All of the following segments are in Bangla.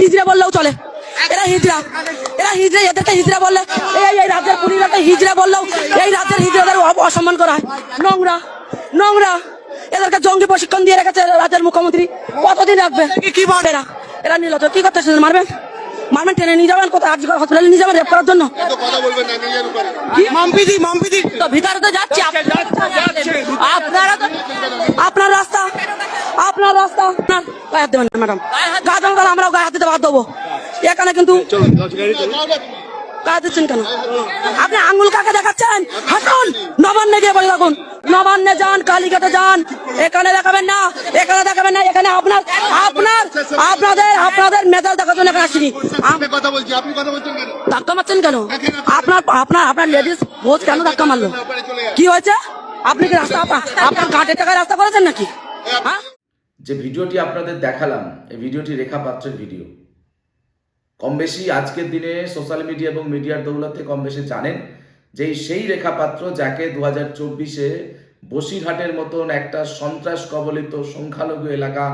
হিজড়া বললেও চলে, এরা হিজড়া, এদেরকে হিজড়া বললে, এই রাজ্যের পুলিশকে হিজড়া বললেও এই রাজ্যের হিজড়াদের অসম্মান করা হয়। নোংরা নোংরা, এদেরকে জঙ্গি প্রশিক্ষণ দিয়ে রেখেছে রাজ্যের মুখ্যমন্ত্রী, কতদিন রাখবে? এরা নির্লজ্জ, কি করতেছে? মারবেন টেনে নিয়ে যাবেন, কোথায় হসপিটালে নিয়ে যাবেন রেপ করার জন্য? তো ভিতরে তো যাচ্ছে, আপনার রাস্তা গায়ে হাত দেবেন না ম্যাডাম, গা দেবেন তাহলে আমরাও গায়ে হাত দিতে বাধ্য হবো। এখানে কিন্তু গায়ে দিচ্ছেন কেন? আপনি আঙ্গুল কাকে দেখাচ্ছেন? হাঁটুন, নবান্নে গিয়ে বলে রাখুন, নবান্নে যান, কালীঘাটে যান, এখানে দেখাবেন না, এখানে আপনাদের মেজাজ দেখার জন্য এখানে আসিনি। ধাক্কা মারছেন কেন? আপনার লেডিস ভোজ কেন ধাক্কা মারলো? কি হয়েছে? আপনি কি রাস্তা আপনার ঘাটের টাকায় রাস্তা করেছেন নাকি? হ্যাঁ, যে ভিডিওটি আপনাদের দেখালাম, এই ভিডিওটি রেখা পাত্রের ভিডিও। কম বেশি আজকের দিনে সোশ্যাল মিডিয়া এবং মিডিয়ার দৌলতে কম বেশি জানেন যে সেই রেখা পাত্র যাকে 2024-এ বসিরহাটের মতন একটা সন্ত্রাস কবলিত সংখ্যালঘু এলাকা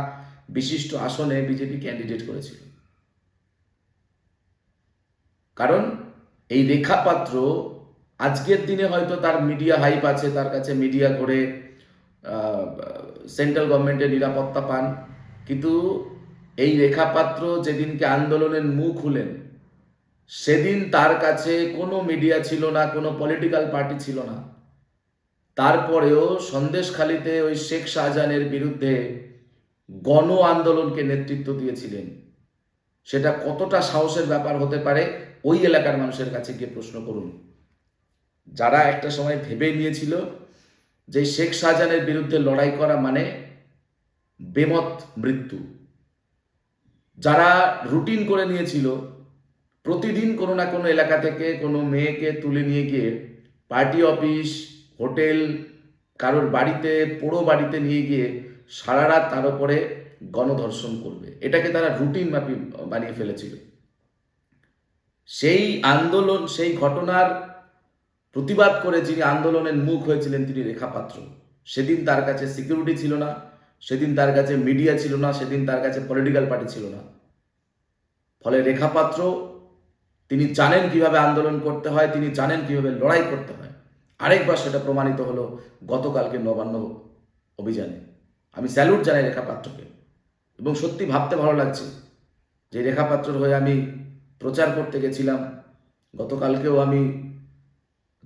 বিশিষ্ট আসনে বিজেপি ক্যান্ডিডেট করেছিল। কারণ এই রেখা পাত্র আজকের দিনে হয়তো তার মিডিয়া হাইপ আছে, তার কাছে মিডিয়া করে সেন্ট্রাল গভর্নমেন্টের নিরাপত্তা পান, কিন্তু এই রেখা পাত্র যেদিনকে আন্দোলনের মুখ খুলেন সেদিন তার কাছে কোনো মিডিয়া ছিল না, কোনো পলিটিক্যাল পার্টি ছিল না। তারপরেও সন্দেশখালিতে ওই শেখ শাহজাহানের বিরুদ্ধে গণ আন্দোলনকে নেতৃত্ব দিয়েছিলেন। সেটা কতটা সাহসের ব্যাপার হতে পারে ওই এলাকার মানুষের কাছে গিয়ে প্রশ্ন করুন, যারা একটা সময় ভেবে নিয়েছিল যে শেখ শাহজাহানের বিরুদ্ধে লড়াই করা মানে বেমত মৃত্যু, যারা রুটিন করে নিয়েছিল প্রতিদিন কোনো না কোনো এলাকা থেকে কোনো মেয়েকে তুলে নিয়ে গিয়ে পার্টি অফিস, হোটেল, কারোর বাড়িতে, পোড়ো বাড়িতে নিয়ে গিয়ে সারা রাত তার উপরে গণধর্ষণ করবে, এটাকে তারা রুটিন বানিয়ে ফেলেছিল। সেই আন্দোলন, সেই ঘটনার প্রতিবাদ করে যিনি আন্দোলনের মুখ হয়েছিলেন তিনি রেখা পাত্র। সেদিন তার কাছে সিকিউরিটি ছিল না, সেদিন তার কাছে মিডিয়া ছিল না, সেদিন তার কাছে পলিটিক্যাল পার্টি ছিল না। ফলে রেখা পাত্র তিনি জানেন কিভাবে আন্দোলন করতে হয়, তিনি জানেন কিভাবে লড়াই করতে হয়। আরেকবার সেটা প্রমাণিত হলো গতকালকে নবান্ন অভিযানে। আমি স্যালুট জানাই রেখা পাত্রকে, এবং সত্যি ভাবতে ভালো লাগছে যে রেখা পাত্রর হয়ে আমি প্রচার করতে গেছিলাম। গতকালকেও আমি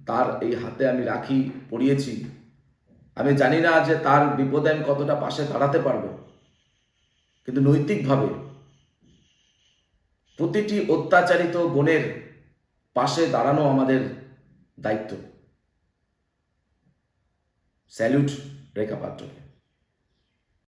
তার এই হাতে আমি রাখি পরিয়েছি। আমি জানি না যে তার বিপদে আমি কতটা পাশে দাঁড়াতে পারবো, কিন্তু নৈতিকভাবে প্রতিটি অত্যাচারিত বোনের পাশে দাঁড়ানো আমাদের দায়িত্ব। স্যালুট রেখা পাত্রকে।